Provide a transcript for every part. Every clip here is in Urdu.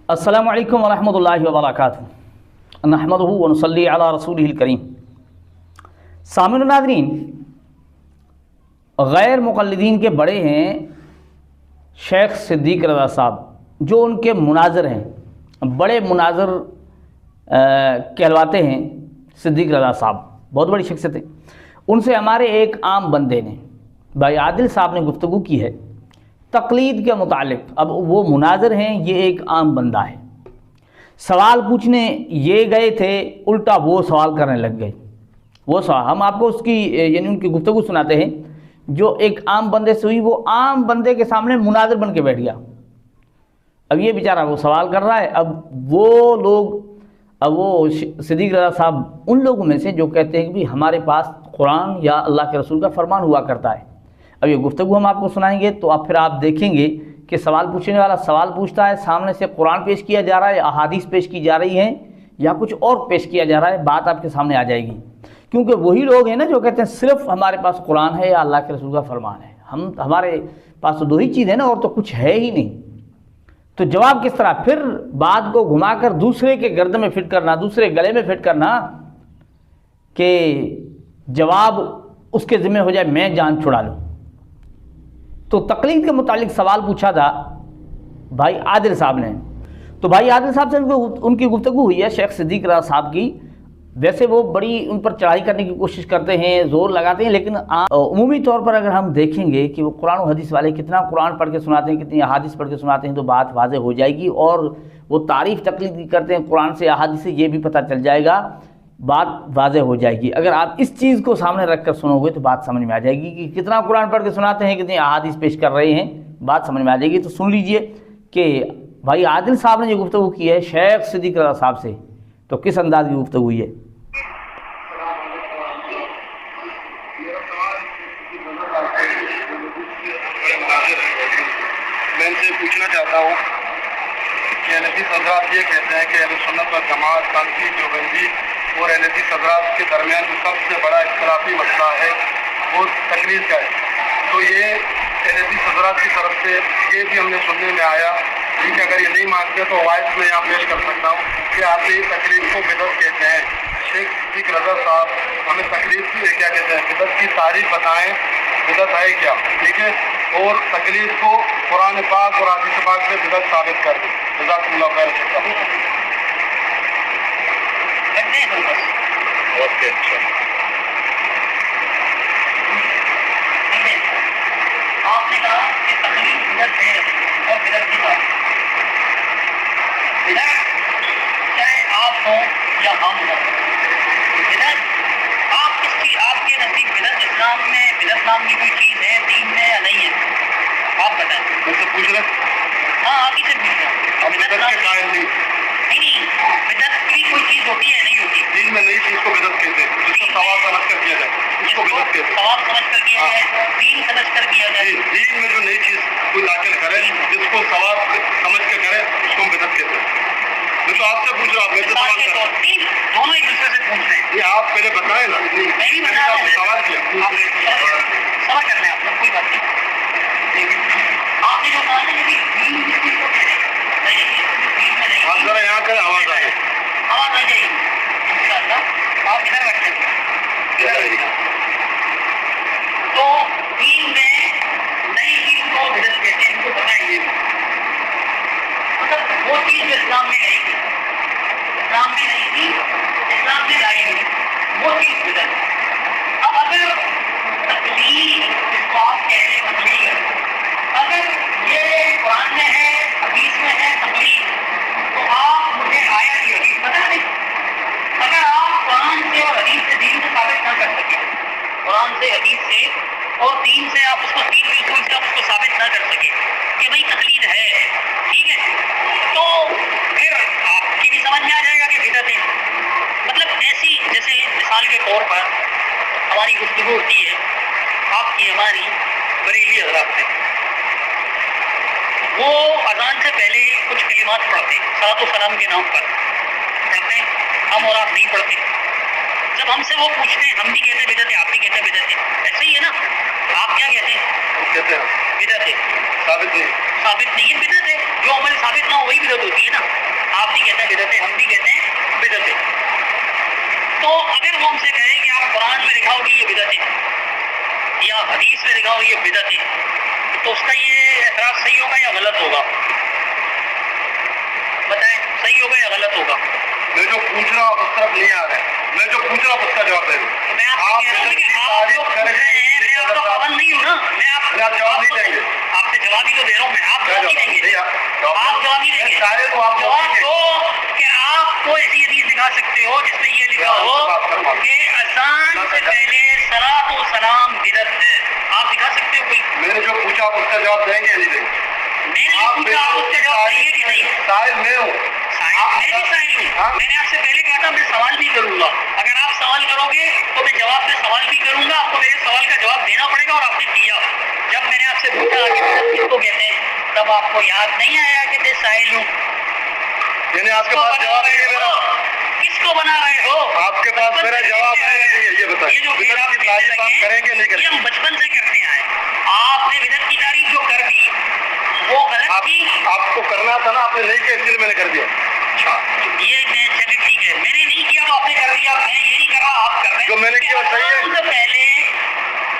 السلام علیکم ورحمۃ اللہ وبرکاتہ، نحمدہ ونصلی علی رسولہ الکریم۔ سامعین و ناظرین، غیر مقلدین کے بڑے ہیں شیخ صدیق رضا صاحب، جو ان کے مناظر ہیں، بڑے مناظر کہلواتے ہیں صدیق رضا صاحب، بہت بڑی شخصیت ہے۔ ان سے ہمارے ایک عام بندے نے، بھائی عادل صاحب نے گفتگو کی ہے تقلید کے متعلق۔ اب وہ مناظر ہیں، یہ ایک عام بندہ ہے۔ سوال پوچھنے یہ گئے تھے، الٹا وہ سوال کرنے لگ گئے۔ وہ سوال ہم آپ کو اس کی یعنی ان کی گفتگو سناتے ہیں جو ایک عام بندے سے ہوئی۔ وہ عام بندے کے سامنے مناظر بن کے بیٹھ گیا۔ اب یہ بیچارہ وہ سوال کر رہا ہے۔ اب وہ صدیق رضا صاحب ان لوگوں میں سے جو کہتے ہیں کہ بھی ہمارے پاس قرآن یا اللہ کے رسول کا فرمان ہوا کرتا ہے۔ اب یہ گفتگو ہم آپ کو سنائیں گے تو پھر آپ دیکھیں گے کہ سوال پوچھنے والا سوال پوچھتا ہے، سامنے سے قرآن پیش کیا جا رہا ہے، احادیث پیش کی جا رہی ہیں یا کچھ اور پیش کیا جا رہا ہے، بات آپ کے سامنے آ جائے گی۔ کیونکہ وہی لوگ ہیں نا جو کہتے ہیں صرف ہمارے پاس قرآن ہے یا اللہ کے رسول کا فرمان ہے، ہمارے پاس تو دو ہی چیز ہے نا، اور تو کچھ ہے ہی نہیں۔ تو جواب کس طرح؟ پھر بات کو گھما کر دوسرے کے گردن میں فٹ کرنا، دوسرے گلے میں فٹ کرنا کہ جواب اس کے ذمہ ہو جائے میں جان چھڑا لوں۔ تو تقلید کے متعلق سوال پوچھا تھا بھائی عادل صاحب نے۔ تو بھائی عادل صاحب سے ان کی گفتگو ہوئی ہے شیخ صدیق رضا صاحب کی۔ ویسے وہ بڑی ان پر چڑھائی کرنے کی کوشش کرتے ہیں، زور لگاتے ہیں، لیکن عمومی طور پر اگر ہم دیکھیں گے کہ وہ قرآن و حدیث والے کتنا قرآن پڑھ کے سناتے ہیں، کتنی احادیث پڑھ کے سناتے ہیں، تو بات واضح ہو جائے گی۔ اور وہ تعریف تقلید کی کرتے ہیں قرآن سے احادیث سے، یہ بھی پتہ چل جائے گا، بات واضح ہو جائے گی۔ اگر آپ اس چیز کو سامنے رکھ کر سنو گے تو بات سمجھ میں آ جائے گی کہ کتنا قرآن پڑھ کے سناتے ہیں، کتنی احادیث پیش کر رہے ہیں، بات سمجھ میں آ جائے گی۔ تو سن لیجئے کہ بھائی عادل صاحب نے جو گفتگو کی ہے شیخ صدیق رضا صاحب سے، تو کس انداز کی گفتگو ہوئی ہے۔ میں ان سے پوچھنا چاہتا ہوں کہ اہل حدیث حضرات یہ کہتے ہیں کہ اہل سنت والجماعت سلفی دیوبندی اور اہل حدیث حضرات کے درمیان جو سب سے بڑا اختلافی مسئلہ ہے وہ تقلید کا ہے۔ تو یہ اہل حدیث حضرات کی طرف سے یہ بھی ہم نے سننے میں آیا کہ اگر یہ نہیں مانتے تو وائس میں یہاں پیش کر سکتا ہوں کہ آپ یہ تقلید کو بدعت کہتے ہیں۔ شیخ صدیق رضا صاحب ہمیں تقلید کی کیا کہتے ہیں، بدعت کی تعریف بتائیں، بدعت ہے کیا، ٹھیک ہے، اور تقلید کو قرآن پاک اور حدیث پاک سے بدعت ثابت کر دیں۔ جزاکم اللہ خیر۔ اوکے، اچھا۔ آپ نے کہا کہ تقلید بدعت ہے اور بدعت کی بات، بدعت چاہے آپ ہوں یا ہم ہوں، بدعت آپ کس چیز، آپ کے نزدیک بدعت اسلام میں بدعت نام کی کوئی چیز ہے دین میں یا نہیں ہے؟ آپ بتائیں۔ مجھ سے پوچھ رہے؟ ہاں آپ ہی سے پوچھ رہا ہوں۔ ہم بدعت کے قائل نہیں۔ نہیں، بدعت کی کوئی چیز ہوتی ہے نہیں ہوتی؟ دین میں نئی چیز کو بدعت کہتے ہیں، جس کو ثواب سمجھ کر کیا جائے اس کو بدعت کہتے ہیں۔ ثواب سمجھ کر کیا جائے، دین سمجھ کر کیا جائے۔ دین میں جو نئی چیز کوئی داخل کرے، جس کو ثواب سمجھ کے کرے، اس کو ہم بدعت کہتے ہیں۔ میں تو آپ سے پوچھ رہا ہوں، میرے سے سوال کر رہا ہوں۔ دونوں ایک دوسرے سے پوچھ رہے ہیں۔ یہ آپ پہلے بتائیں نا، میں بھی بتا رہا ہوں، سوال کیا سمجھ کر رہے ہیں آپ لوگ، کوئی بات نہیں۔ آپ نے جو کہا نا کہ دین کس چیز کو کہتے ہیں، دین میں نہیں، آپ ذرا یہاں کریں، آواز آئے، آواز آ جائے گی انشاءاللہ۔ آپ ادھر بیٹھے ہیں تو دین میں نئی چیز کو بدعت کہتے ہیں، ان کو بتائیں گے۔ مطلب وہ چیز جو اسلام میں نہیں تھی، اسلام میں نہیں تھی، اسلام میں لائی گئی، وہ چیز بدعت ہے۔ اب اگر تقلید، جس کو آپ کہہ رہے ہیں تقلید، اگر یہ قرآن میں ہے، حدیث میں ہے تقلید، تو آپ مجھے آیت کی حدیث بتا دیں۔ اگر آپ قرآن سے اور حدیث سے دین کو ثابت نہ کر سکے، قرآن سے حدیث سے اور دین سے آپ اس کو دین کے اصول سے آپ اس کو ثابت نہ کر سکے کہ بھئی تقلید ہے، ٹھیک ہے، تو پھر آپ کی بھی سمجھ میں آ جائے گا کہ بدعت ہے۔ مطلب ایسی جیسے مثال کے طور پر ہماری گفتگو ہوتی ہے، آپ کی ہماری بریلی حضرات سے، وہ اذان سے پہلے کچھ کلمات پڑھتے ہیں، صلاۃ و سلام کے نام پر پڑھتے ہیں، ہم اور آپ نہیں پڑھتے۔ جب ہم سے وہ پوچھتے ہیں، ہم بھی کہتے ہیں بدعت ہے، آپ بھی کہتے ہیں بدعت ہے، ایسے ہی ہے نا؟ آپ کیا کہتے ہیں؟ کہتے ہیں بدعت ہے، ثابت نہیں، ثابت نہیں ہے، بدعت ہے۔ جو عمل ثابت نہ ہو وہی بدعت ہوتی ہے نا۔ اگر وہ ہم سے کہے کہ آپ قرآن میں لکھا ہو کہ یہ بدعت ہے یا حدیث میں لکھا ہو یہ بدعت ہے، تو اس کا یہ اعتراض صحیح ہوگا یا غلط ہوگا؟ بتائیں، صحیح ہوگا یا غلط ہوگا؟ میں جو پوچھ رہا ہوں اس طرف نہیں آ رہا ہے، میں جو پوچھ رہا ہوں اس کا جواب دے دوں. میں آپ سے کہہ رہا ہوں کہ آپ جو پوچھ رہے ہیں میں آپ کا پابند نہیں ہوں نا، میں آپ جواب نہیں دیں گے. آپ سے جواب ہی تو دے رہا ہوں میں. آپ جواب نہیں دیں گے، آپ جواب نہیں دیں گے. سارے کو آپ جواب دو کہ آپ کو ایسی حدیث دکھا سکتے ہو جس میں یہ لکھا ہو کہ اذان سے پہلے صلاۃ و سلام بدعت ہے. آپ دکھا سکتے ہو کوئی؟ میں نے جو پوچھا اس کا جواب دیں گے یا نہیں دیں گے؟ میں نے پوچھا آپ اس کا جواب دیں گے کہ نہیں؟ سائل میں ہوں. میں بھی سائل ہوں. میں نے آپ سے پہلے کہا تھا میں سوال بھی کروں گا. اگر آپ سوال کرو گے تو میں جواب میں سوال بھی کروں گا. آپ کو میرے سوال کا جواب دینا پڑے گا اور آپ نے دیا. جب میں نے آپ سے پوچھا کہ بدعت کس کو کہتے ہیں تب آپ کو یاد نہیں آیا کہ میں سائل ہوں. یعنی آپ کے پاس جواب نہیں ہے میرا؟ کس کو بنا رہے ہو؟ آپ کے پاس میرا جواب ہے یا نہیں ہے یہ بتائیں. یہ جو بدعت کی تعریف آپ کریں گے نہیں کریں یہ گے؟ ہم بچپن سے کرتے آئے. آپ نے بدعت کی تعریف جو کر دی وہ غلط کی. آپ کو کرنا تھا نا، آپ نے نہیں کیا اس لیے میں نے کر دیا. اچھا یہ میں چلے ٹھیک ہے، میں نے نہیں کیا تو آپ نے کر دیا. میں نے یہ نہیں کرا آپ کر رہے ہیں. جو میں نے کیا صحیح ہے. سے پہلے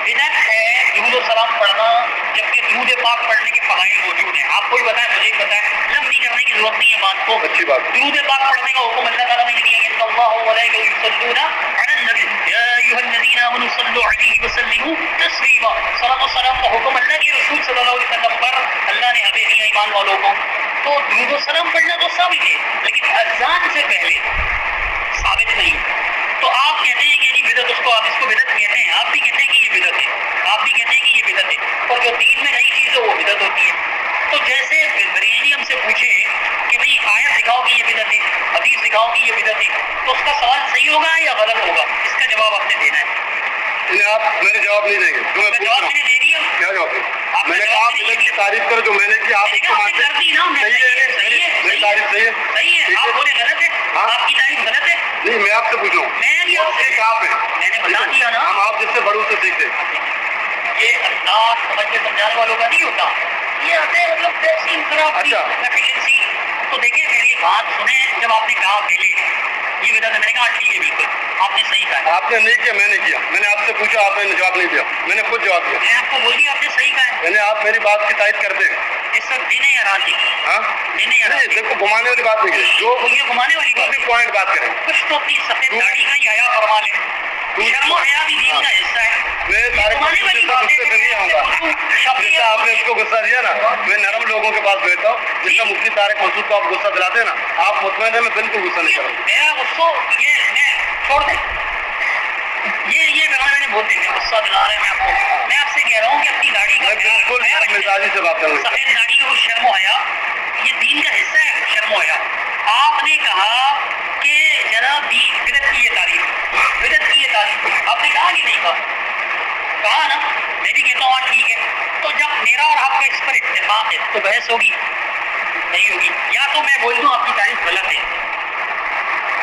بدعت ہے درود و سلام پڑھنا، جبکہ درود پاک پڑھنے کے فضائل موجود ہیں. آپ کو بھی بتائیں، مجھے بھی بتائیں، لمبی کرنے کی ضرورت نہیں ہے بات کو. اچھی بات. درود پاک پڑھنے کا حکم اللہ تعالیٰ نے دیا ہے. ان اللہ وملائکتہ یصلون علی النبی یا ایھا الذین آمنوا صلوا علیہ وسلموا تسلیما. صلاۃ و سلام کا حکم اللہ کے رسول صلی اللہ علیہ وسلم پر اللہ نے ہمیں دیا ایمان والوں کو. تو درود و سلام پڑھنا تو ثابت ہے، لیکن اذان سے پہلے ثابت نہیں. تو آپ کہتے ہیں کہ یہ بدعت، اس کو آپ اس کو بدعت کہتے ہیں. آپ بھی کہتے ہیں کہ یہ بدعت ہے، آپ بھی کہتے ہیں کہ یہ بدعت ہے. اور جو دین میں نئی چیز ہے وہ بدعت ہوتی ہے. تو جیسے بریلوی ہم سے پوچھے کہ بھئی آیت دکھاؤ کہ یہ بدعت ہے، حدیث دکھاؤ کہ یہ بدعت ہے، تو اس کا سوال صحیح ہوگا یا غلط ہوگا؟ اس کا جواب آپ نے دینا ہے. آپ میرے جواب نہیں دیں گے جو میں پوچھ رہا جواب میں ہوں. نے دے دیا. کیا جواب ہے؟ میں نے کہا بدعت کی تعریف کرو جو میں نے کی. آپ اس کو مانتے ہیں؟ صحیح ہے، میری تعریف صحیح ہے. صحیح ہے. آپ بولے غلط ہے، آپ کی تعریف غلط ہے. نہیں میں آپ سے پوچھ رہا ہوں. میں بھی آپ سے آپ ہیں، میں نے بتا دیا نا. ہم آپ جس سے بڑوں سے سیکھتے. یہ انداز سمجھ کے سمجھانے والوں کا نہیں ہوتا. یہ آتے ہیں مطلب تحسین خراب کی ایفیشنسی. تو دیکھیں میری بات سنیں. جب آپ نے کہا پہلے یہ بدعت ہے، میں نے کہا ٹھیک ہے بالکل آپ نے صحیح کہا. آپ نے نہیں کیا، میں نے کیا. میں نے آپ سے پوچھا، آپ نے جواب نہیں دیا. میں نے خود جواب دیا. میں آپ کو بول دیا آپ نے صحیح کہا ہے. یعنی آپ میری بات کی تائید کرتے ہیں. اس وقت دینے یا راضی؟ ہاں دینے یا راضی؟ دیکھو گھمانے والی بات نہیں ہے. جو یہ گھمانے والی بات ہے. پوائنٹ بات کریں. کچھ تو اپنی سفید داڑھی کا ہی حیا فرما لیں. شرم و حیا بھی دین کا حصہ ہے. میں سارے غصے پہ نہیں آؤں گا. جیسا آپ نے اس کو غصہ دیا نا، میں نرم لوگوں کے پاس بیٹھتا ہوں. جس کا مفتی طارق مسعود کو آپ غصہ دلاتے ہیں نا، آپ مطمئن ہیں میں بالکل غصہ نہیں کروں. میرا غصہ یہ میں چھوڑ دیں. یہ میں نے بہت دیکھا غصہ دلا رہے ہیں. میں آپ سے کہہ رہا ہوں کہ اپنی داڑھی کا بالکل مزاجی سے بات کروں. سفید داڑھی کا کچھ شرم و حیا یہ دین کا حصہ ہے. شرم و حیا. آپ نے کہا کہ جناب بدعت کی یہ تعریف، بدعت کی یہ تعریف آپ نے کہا کہ نہیں کہا نا. میں بھی کہتا ہوں ہاں ٹھیک ہے. تو جب میرا اور آپ کا اس پر اتفاق ہے تو بحث ہوگی نہیں ہوگی. یا تو میں بول دوں آپ کی تعریف غلط ہے.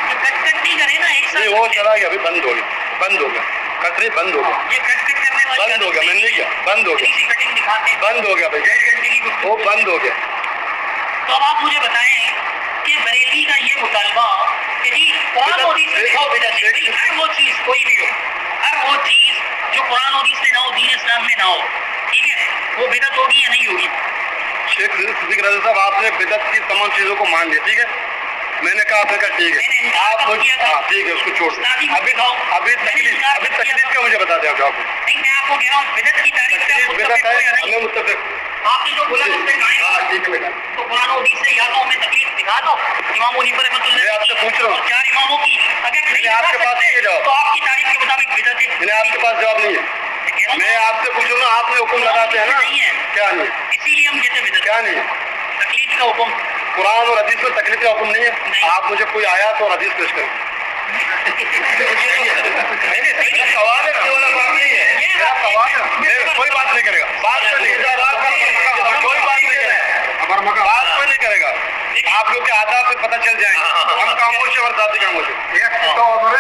یہ کٹ نہیں کرے نا ایک ساتھ. وہ چلا گیا ابھی، بند ہو گیا. بند ہو گیا. کٹری بند ہو گیا. یہ کٹ کرنے والی بند ہو گیا. میں نے نہیں کیا. بند ہو گیا. کٹنگ دکھاتے بند ہو گیا بھائی. 1.5 گھنٹے کی وہ بند ہو گیا. تو اب آپ مجھے بتائیں کہ بریلوی کا یہ مطالبہ کہ جی قرآن و حدیث میں دکھاؤ بدعت ہے. ہر وہ چیز کوئی بھی ہو، ہر وہ چیز جو قرآن و حدیث میں نہ ہو، دین اسلام میں نہ ہو، ٹھیک ہے، وہ بدعت ہوگی یا نہیں ہوگی؟ شیخ صدیق رضا صاحب آپ نے بدعت کی تمام چیزوں کو مان لیا. ٹھیک ہے. میں نے کہا آپ نے کہا ٹھیک ہے. آپ ٹھیک ہے اس کو چھوڑ دیں. ابھی تکلیف کا مجھے بتا دیں آپ جواب. نہیں میں آپ کو کہہ رہا ہوں بدعت کی تعریف بدعت ہے ہمیں متفق. آپ نے جو بولا اس پہ ہاں ٹھیک ہے بیٹا. تو قرآن و حدیث سے یا تو ہمیں تکلیف دکھا دو. امام حنیفہ رحمۃ اللہ میں آپ سے پوچھ رہا ہوں. اور 4 اماموں کی اگر نہیں آپ کے پاس نہیں جواب. تو آپ کی تعریف کے مطابق بدعت ہے. میں نے آپ کے پاس جواب نہیں ہے. میں آپ سے پوچھوں نا، آپ نے حکم لگاتے ہیں نا. کیا نہیں؟ اسی لیے ہم کہتے ہیں بدعت. کیا نہیں؟ تکلیف کا حکم. قرآن اور حدیث میں تکلیف کا حکم نہیں ہے. آپ مجھے کوئی آیات اور حدیث پیش کریں. سوال ہے والا بات نہیں ہے. میرا سوال ہے. کوئی بات نہیں کرے گا. بات کوئی نہیں کرے گا. کوئی بات نہیں کرے گا. بات کوئی نہیں کرے گا. آپ لوگ کے آداب سے پتہ چل جائیں گے. ہم خاموش ہیں اور ذاتی خاموش ہیں. ٹھیک ہے. آپ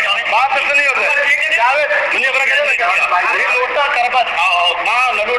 مجھے بات ایسے نہیں ہوتا. جاوید مجھے بڑا کہتے ہیں لوٹا کربت